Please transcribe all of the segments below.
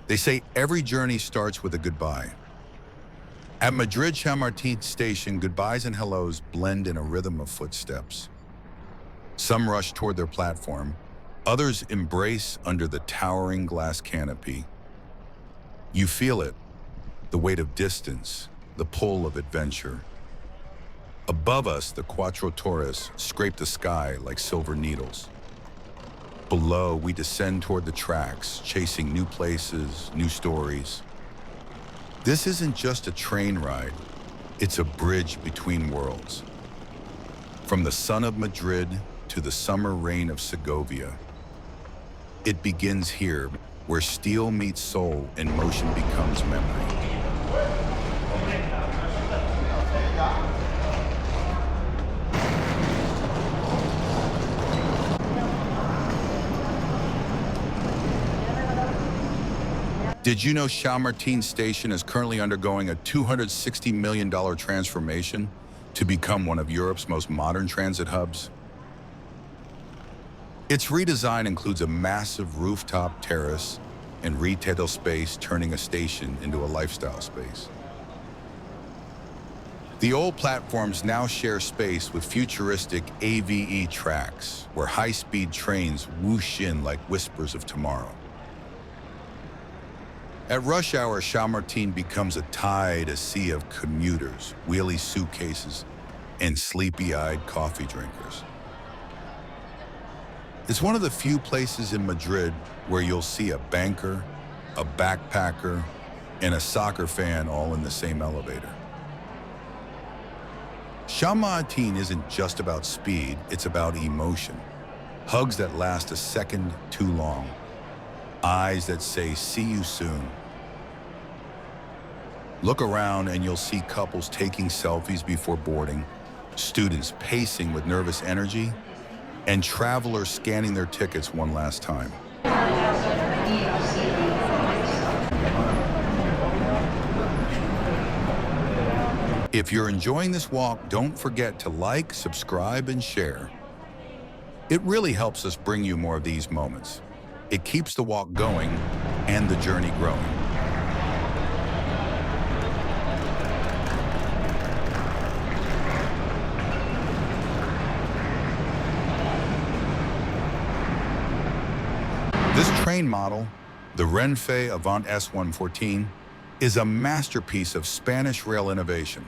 They say every journey starts with a goodbye. At Madrid Chamartín Station, goodbyes and hellos blend in a rhythm of footsteps. Some rush toward their platform, others embrace under the towering glass canopy. You feel it, the weight of distance, the pull of adventure. Above us, the Cuatro Torres scrape the sky like silver needles. Below, we descend toward the tracks, chasing new places, new stories. This isn't just a train ride, it's a bridge between worlds. From the sun of Madrid to the summer rain of Segovia. It begins here, where steel meets soul and motion becomes memory. Did you know Chamartín Station is currently undergoing a $260 million transformation to become one of Europe's most modern transit hubs? Its redesign includes a massive rooftop terrace and retail space, turning a station into a lifestyle space. The old platforms now share space with futuristic AVE tracks, where high-speed trains whoosh in like whispers of tomorrow. At rush hour, Chamartín becomes a sea of commuters, wheelie suitcases, and sleepy-eyed coffee drinkers. It's one of the few places in Madrid where you'll see a banker, a backpacker, and a soccer fan all in the same elevator. Chamartín isn't just about speed, it's about emotion. Hugs that last a second too long. Eyes that say, "See you soon." Look around and you'll see couples taking selfies before boarding, students pacing with nervous energy, and travelers scanning their tickets one last time. If you're enjoying this walk, don't forget to like, subscribe, and share. It really helps us bring you more of these moments. It keeps the walk going and the journey growing. This train model, the RENFE AVANT S-114, is a masterpiece of Spanish rail innovation.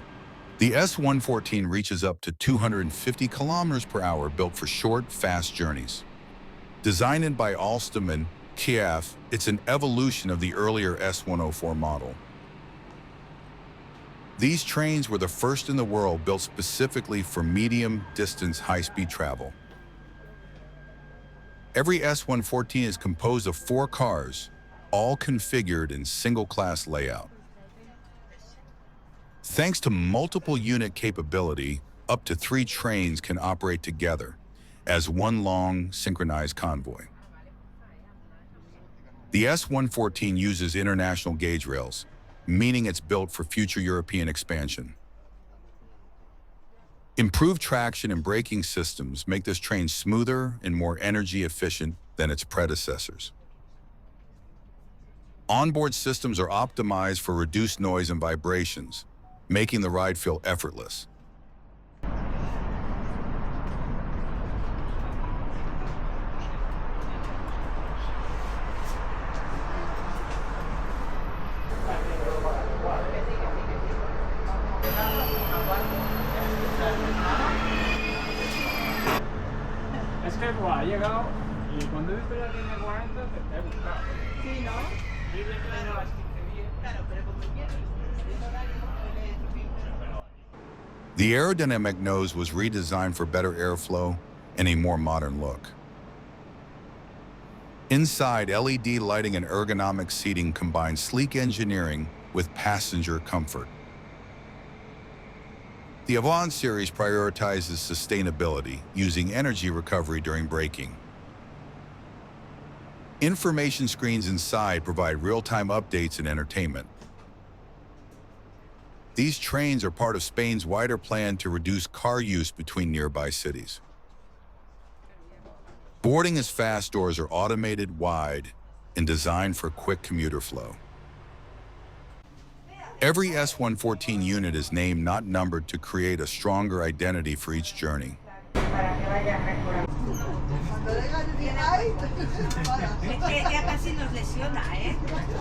The S-114 reaches up to 250 kilometers per hour, built for short, fast journeys. Designed by Alstom and Carve, it's an evolution of the earlier S-104 model. These trains were the first in the world built specifically for medium-distance high-speed travel. Every S-114 is composed of 4 cars, all configured in single-class layout. Thanks to multiple unit capability, up to 3 trains can operate together as one long, synchronized convoy. The S-114 uses international gauge rails, meaning it's built for future European expansion. Improved traction and braking systems make this train smoother and more energy efficient than its predecessors. Onboard systems are optimized for reduced noise and vibrations, making the ride feel effortless. Es que ha llegado y cuando he visto la línea 40 te he buscado. Sí, ¿no? Sí, bien claro. Claro, pero como quieres, el horario The aerodynamic nose was redesigned for better airflow and a more modern look. Inside, LED lighting and ergonomic seating combine sleek engineering with passenger comfort. The Avant series prioritizes sustainability, using energy recovery during braking. Information screens inside provide real-time updates and entertainment. These trains are part of Spain's wider plan to reduce car use between nearby cities. Boarding is fast, doors are automated, wide, and designed for quick commuter flow. Every S-114 unit is named, not numbered, to create a stronger identity for each journey.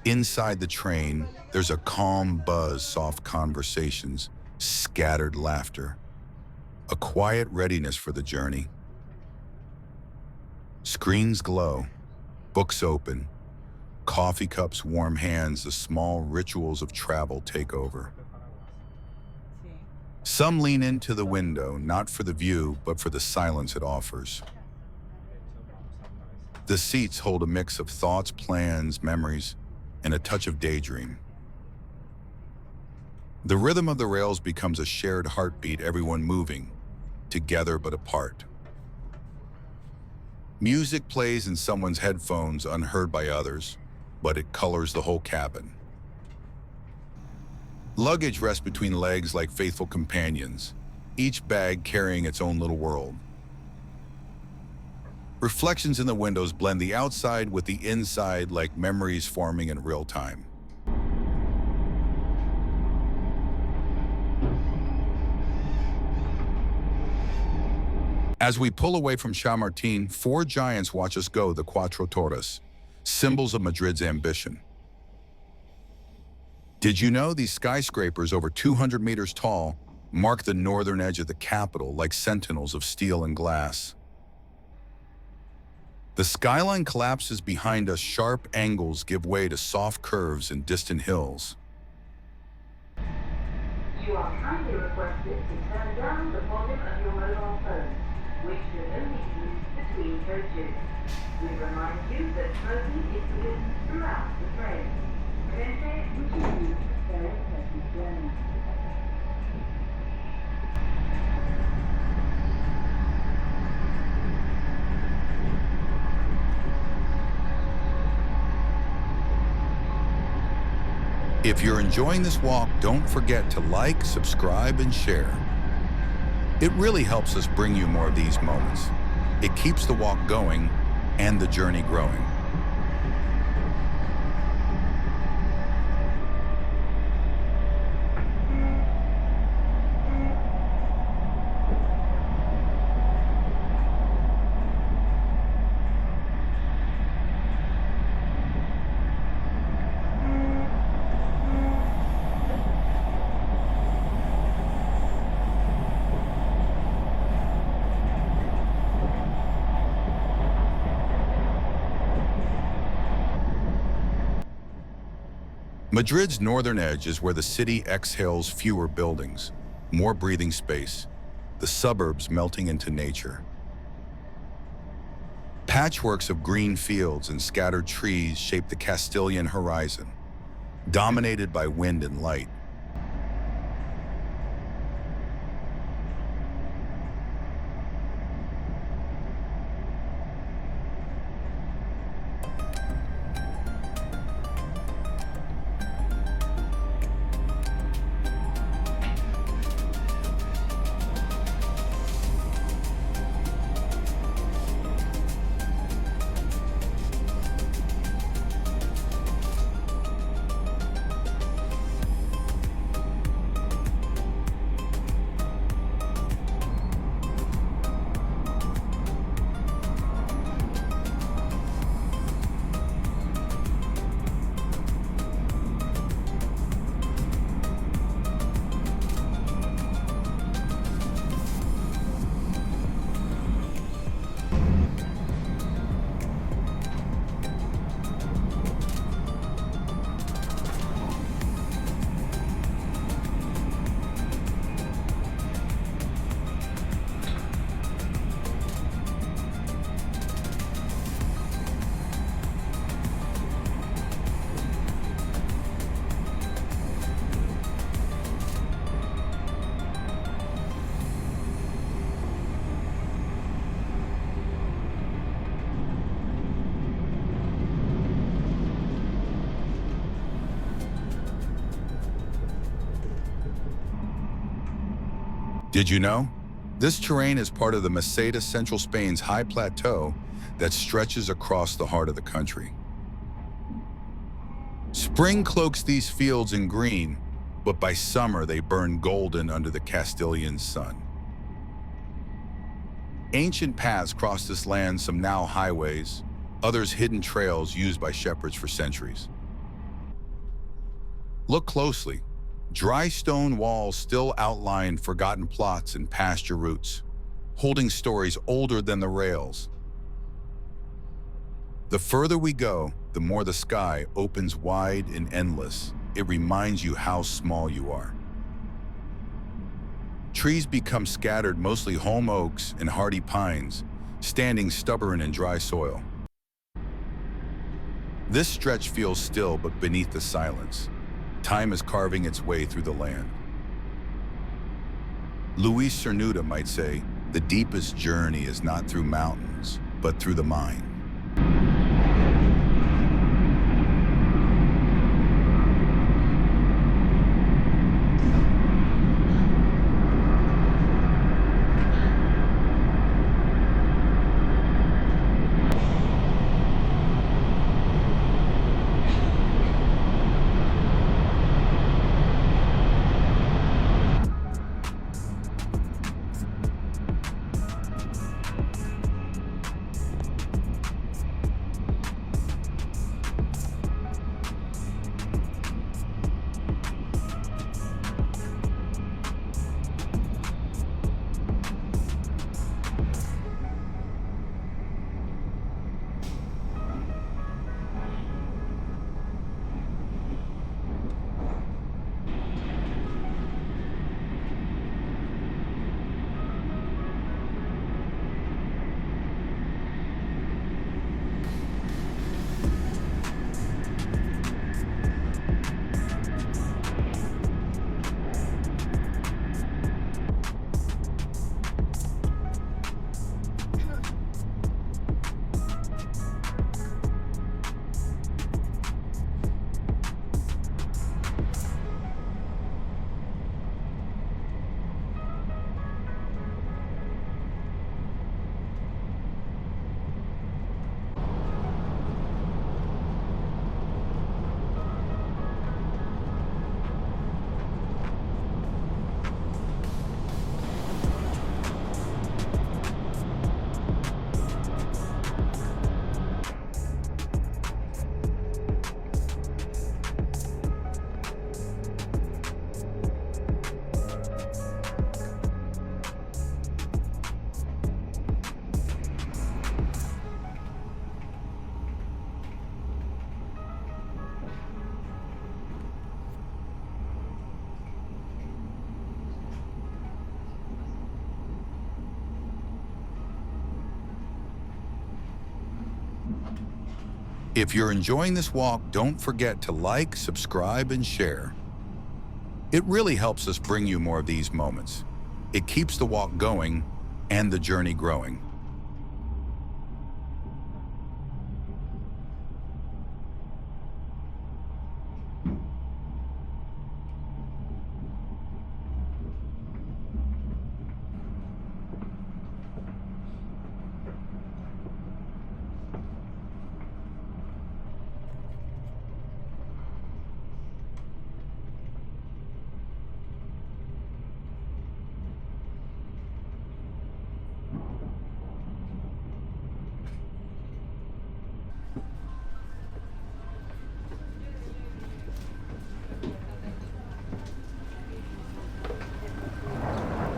Inside the train, there's a calm buzz, soft conversations, scattered laughter, a quiet readiness for the journey. Screens glow, books open, coffee cups warm hands, the small rituals of travel take over. Some lean into the window, not for the view, but for the silence it offers. The seats hold a mix of thoughts, plans, memories, and a touch of daydream. The rhythm of the rails becomes a shared heartbeat, everyone moving, together but apart. Music plays in someone's headphones, unheard by others, but it colors the whole cabin. Luggage rests between legs like faithful companions, each bag carrying its own little world. Reflections in the windows blend the outside with the inside like memories forming in real time. As we pull away from Chamartín, four giants watch us go, the Cuatro Torres, symbols of Madrid's ambition. Did you know these skyscrapers over 200 meters tall mark the northern edge of the capital like sentinels of steel and glass? The skyline collapses behind us, sharp angles give way to soft curves and distant hills. You are kindly requested to turn down the volume of your mobile phone, which should only be used between coaches. We remind you that smoking is forbidden throughout the train. RENFE wishes you a very pleasant journey. If you're enjoying this walk, don't forget to like, subscribe, and share. It really helps us bring you more of these moments. It keeps the walk going and the journey growing. Madrid's northern edge is where the city exhales fewer buildings, more breathing space, the suburbs melting into nature. Patchworks of green fields and scattered trees shape the Castilian horizon, dominated by wind and light. Did you know? This terrain is part of the Meseta, central Spain's high plateau that stretches across the heart of the country. Spring cloaks these fields in green, but by summer they burn golden under the Castilian sun. Ancient paths cross this land, some now highways, others hidden trails used by shepherds for centuries. Look closely. Dry stone walls still outline forgotten plots and pasture routes, holding stories older than the rails. The further we go, the more the sky opens wide and endless. It reminds you how small you are. Trees become scattered, mostly holm oaks and hardy pines, standing stubborn in dry soil. This stretch feels still, but beneath the silence, time is carving its way through the land. Luis Cernuda might say, the deepest journey is not through mountains, but through the mind. If you're enjoying this walk, don't forget to like, subscribe, and share. It really helps us bring you more of these moments. It keeps the walk going and the journey growing.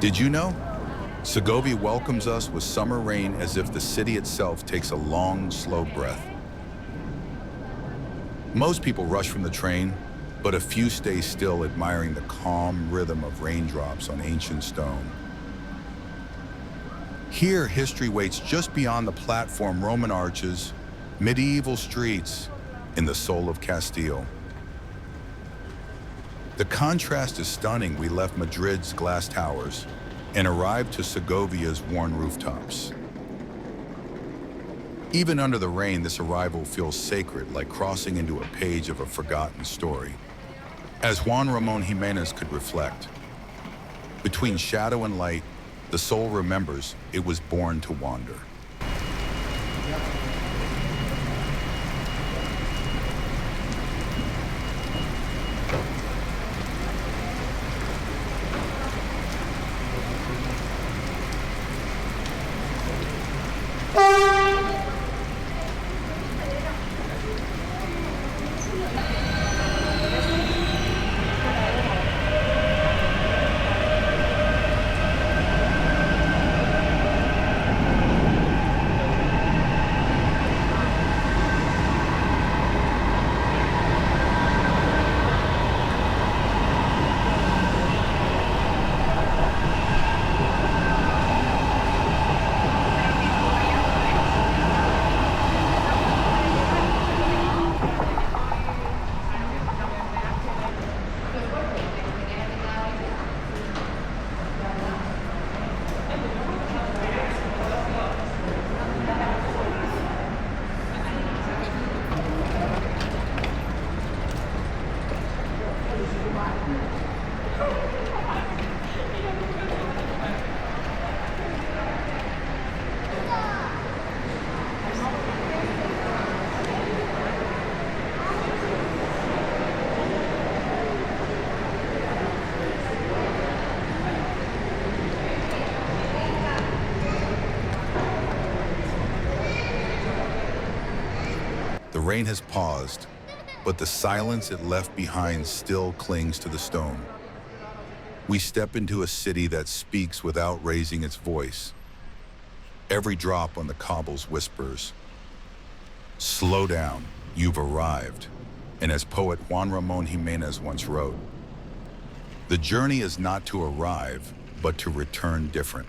Did you know? Segovia welcomes us with summer rain as if the city itself takes a long, slow breath. Most people rush from the train, but a few stay still, admiring the calm rhythm of raindrops on ancient stone. Here, history waits just beyond the platform, Roman arches, medieval streets, in the soul of Castile. The contrast is stunning. We left Madrid's glass towers and arrived to Segovia's worn rooftops. Even under the rain, this arrival feels sacred, like crossing into a page of a forgotten story. As Juan Ramon Jimenez could reflect, between shadow and light, the soul remembers it was born to wander. The rain has paused, but the silence it left behind still clings to the stone. We step into a city that speaks without raising its voice. Every drop on the cobbles whispers, "Slow down, you've arrived." And as poet Juan Ramon Jimenez once wrote, "The journey is not to arrive, but to return different."